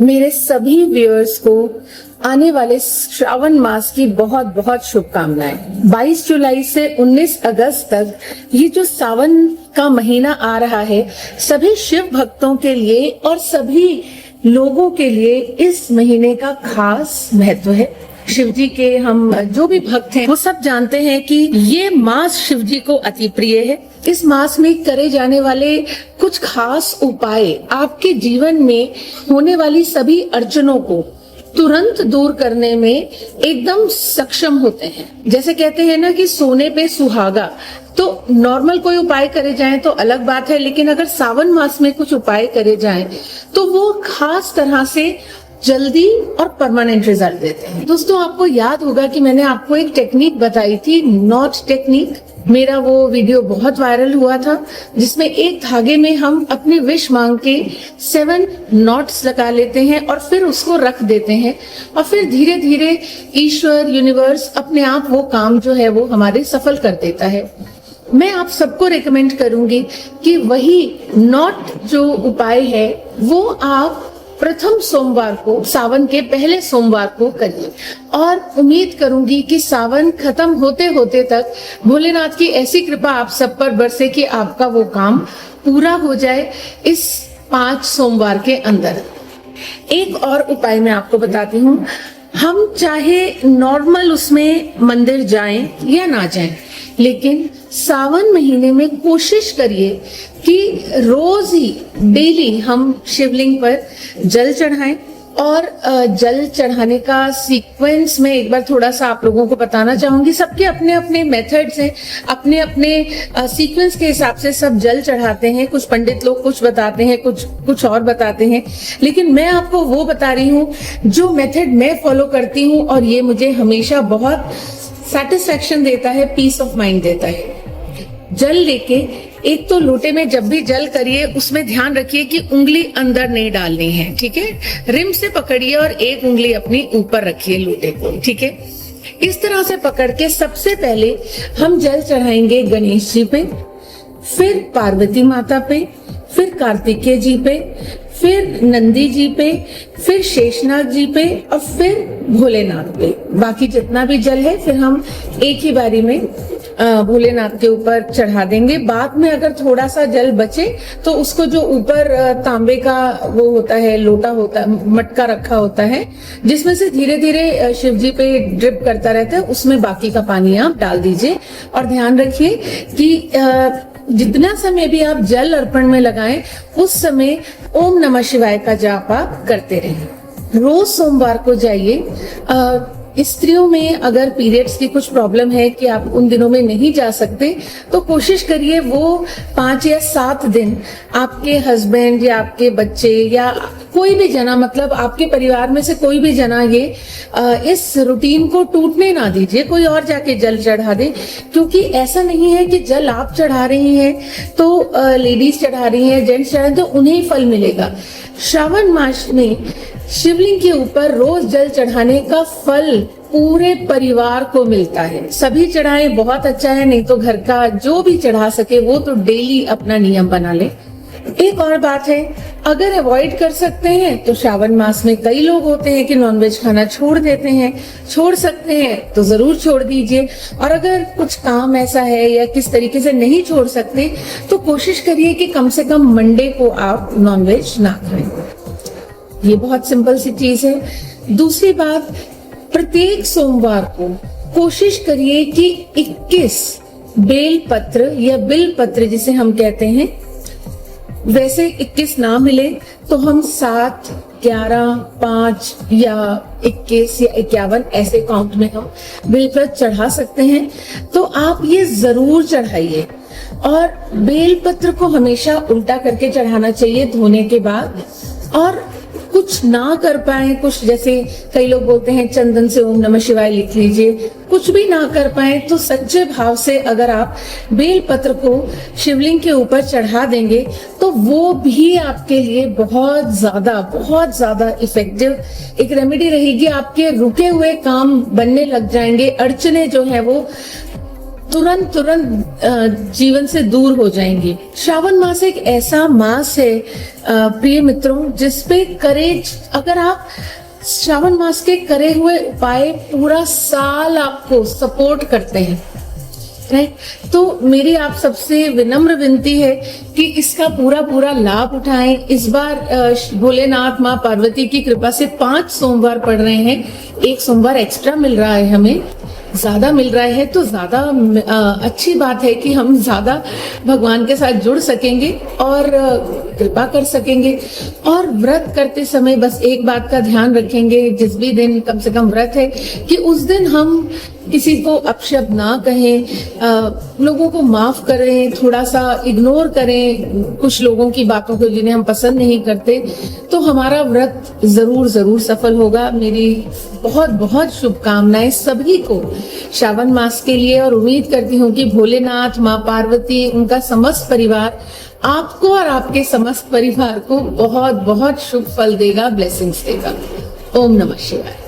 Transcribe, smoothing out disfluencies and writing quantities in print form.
मेरे सभी व्यूअर्स को आने वाले श्रावण मास की बहुत बहुत शुभकामनाएं। 22 जुलाई से 19 अगस्त तक ये जो सावन का महीना आ रहा है, सभी शिव भक्तों के लिए और सभी लोगों के लिए इस महीने का खास महत्व है। शिव जी के हम जो भी भक्त हैं वो सब जानते हैं कि ये मास शिव जी को अति प्रिय है। इस मास में करे जाने वाले कुछ खास उपाय आपके जीवन में होने वाली सभी अड़चनों को तुरंत दूर करने में एकदम सक्षम होते हैं। जैसे कहते हैं ना कि सोने पे सुहागा, तो नॉर्मल कोई उपाय करे जाएं तो अलग बात है, लेकिन अगर सावन मास में कुछ उपाय करे जाएं तो वो खास तरह से जल्दी और परमानेंट रिजल्ट देते हैं। दोस्तों, आपको याद होगा कि मैंने आपको एक टेक्निक बताई थी, नॉट टेक्निक। मेरा वो वीडियो बहुत वायरल हुआ था, जिसमें एक धागे में हम अपनी विश मांग के 7 नॉट्स लगा लेते हैं और फिर उसको रख देते हैं, और फिर धीरे धीरे ईश्वर, यूनिवर्स अपने आप वो काम जो है वो हमारे सफल कर देता है। मैं आप सबको रेकमेंड करूंगी कि वही नॉट जो उपाय है वो आप प्रथम सोमवार को, सावन के पहले सोमवार को करिए, और उम्मीद करूंगी कि सावन खत्म होते होते तक भोलेनाथ की ऐसी कृपा आप सब पर बरसे कि आपका वो काम पूरा हो जाए इस 5 सोमवार के अंदर। एक और उपाय मैं आपको बताती हूँ। हम चाहे नॉर्मल उसमें मंदिर जाएं या ना जाएं, लेकिन सावन महीने में कोशिश करिए कि रोज ही डेली हम शिवलिंग पर जल चढ़ाएं। और जल चढ़ाने का सीक्वेंस में एक बार थोड़ा सा आप लोगों को बताना चाहूंगी। सबके अपने अपने मेथड्स हैं, अपने अपने सीक्वेंस के हिसाब से सब जल चढ़ाते हैं। कुछ पंडित लोग कुछ बताते हैं, कुछ और बताते हैं, लेकिन मैं आपको वो बता रही हूँ जो मेथड मैं फॉलो करती हूँ, और ये मुझे हमेशा बहुत सेटिस्फेक्शन देता है, पीस ऑफ माइंड देता है। जल लेके एक तो लोटे में जब भी जल करिए उसमें ध्यान रखिए कि उंगली अंदर नहीं डालनी है, ठीक है। रिम से पकड़िए और एक उंगली अपनी ऊपर रखिए लोटे को, ठीक है। इस तरह से पकड़ के सबसे पहले हम जल चढ़ाएंगे गणेश जी पे, फिर पार्वती माता पे, फिर कार्तिकेय जी पे, फिर नंदी जी पे, फिर शेषनाग जी पे, और फिर भोलेनाथ पे। बाकी जितना भी जल है फिर हम एक ही बारी में भोलेनाथ के ऊपर चढ़ा देंगे। बाद में अगर थोड़ा सा जल बचे तो उसको जो ऊपर तांबे का वो होता है, लोटा होता है, मटका रखा होता है, जिसमें से धीरे धीरे शिव जी पे ड्रिप करता रहता है, उसमें बाकी का पानी आप डाल दीजिए। और ध्यान रखिए कि जितना समय भी आप जल अर्पण में लगाएं, उस समय ओम नमः शिवाय का जाप आप करते रहें। रोज सोमवार को जाइए। स्त्रियों में अगर पीरियड्स की कुछ प्रॉब्लम है कि आप उन दिनों में नहीं जा सकते, तो कोशिश करिए वो 5 या 7 दिन आपके हस्बैंड या आपके बच्चे या कोई भी जना, मतलब आपके परिवार में से कोई भी जना ये इस रूटीन को टूटने ना दीजिए, कोई और जाके जल चढ़ा दे। क्योंकि ऐसा नहीं है कि जल आप चढ़ा रही हैं तो लेडीज चढ़ा रही हैं, जेंट्स चढ़ा रहे हैं तो उन्हें ही फल मिलेगा। श्रावण मास में शिवलिंग के ऊपर रोज जल चढ़ाने का फल पूरे परिवार को मिलता है। सभी चढ़ाए बहुत अच्छा है, नहीं तो घर का जो भी चढ़ा सके वो तो डेली अपना नियम बना ले। एक और बात है, अगर अवॉइड कर सकते हैं तो श्रावण मास में कई लोग होते हैं कि नॉनवेज खाना छोड़ देते हैं, छोड़ सकते हैं तो जरूर छोड़ दीजिए। और अगर कुछ काम ऐसा है या किस तरीके से नहीं छोड़ सकते तो कोशिश करिए कि कम से कम मंडे को आप नॉनवेज ना खाएं। ये बहुत सिंपल सी चीज है। दूसरी बात, प्रत्येक सोमवार को कोशिश करिए कि 21 बेल पत्र या बिल पत्र जिसे हम कहते हैं, वैसे 21 ना मिले तो हम 7, 11, 5 या 21 या 51 ऐसे काउंट में हम बेलपत्र चढ़ा सकते हैं। तो आप ये जरूर चढ़ाइए। और बेलपत्र को हमेशा उल्टा करके चढ़ाना चाहिए धोने के बाद। और कुछ ना कर पाए, कुछ जैसे कई लोग बोलते हैं चंदन से ओम नमः शिवाय लिख लीजिए, कुछ भी ना कर पाए तो सच्चे भाव से अगर आप बेल पत्र को शिवलिंग के ऊपर चढ़ा देंगे तो वो भी आपके लिए बहुत ज्यादा इफेक्टिव एक रेमेडी रहेगी। आपके रुके हुए काम बनने लग जाएंगे, अड़चने जो है वो तुरंत जीवन से दूर हो जाएंगी। श्रावण मास एक ऐसा मास है प्रिय मित्रों, जिसपे करेज, अगर आप श्रावण मास के करे हुए उपाय पूरा साल आपको सपोर्ट करते हैं, राइट, तो मेरी आप सबसे विनम्र विनती है कि इसका पूरा लाभ उठाएं। इस बार भोलेनाथ माँ पार्वती की कृपा से 5 सोमवार पड़ रहे हैं, एक सोमवार एक्स्ट्रा मिल रहा है, हमें ज्यादा मिल रहा है, तो ज्यादा अच्छी बात है कि हम ज्यादा भगवान के साथ जुड़ सकेंगे और कृपा कर सकेंगे। और व्रत करते समय बस एक बात का ध्यान रखेंगे, जिस भी दिन कम से कम व्रत है, कि उस दिन हम किसी को अपशब्द ना कहें, लोगों को माफ करें, थोड़ा सा इग्नोर करें कुछ लोगों की बातों को जिन्हें हम पसंद नहीं करते, तो हमारा व्रत जरूर सफल होगा। मेरी बहुत शुभकामनाएं सभी को श्रावण मास के लिए, और उम्मीद करती हूँ कि भोलेनाथ, माँ पार्वती, उनका समस्त परिवार आपको और आपके समस्त परिवार को बहुत शुभ फल देगा, ब्लेसिंग्स देगा। ओम नमः शिवाय।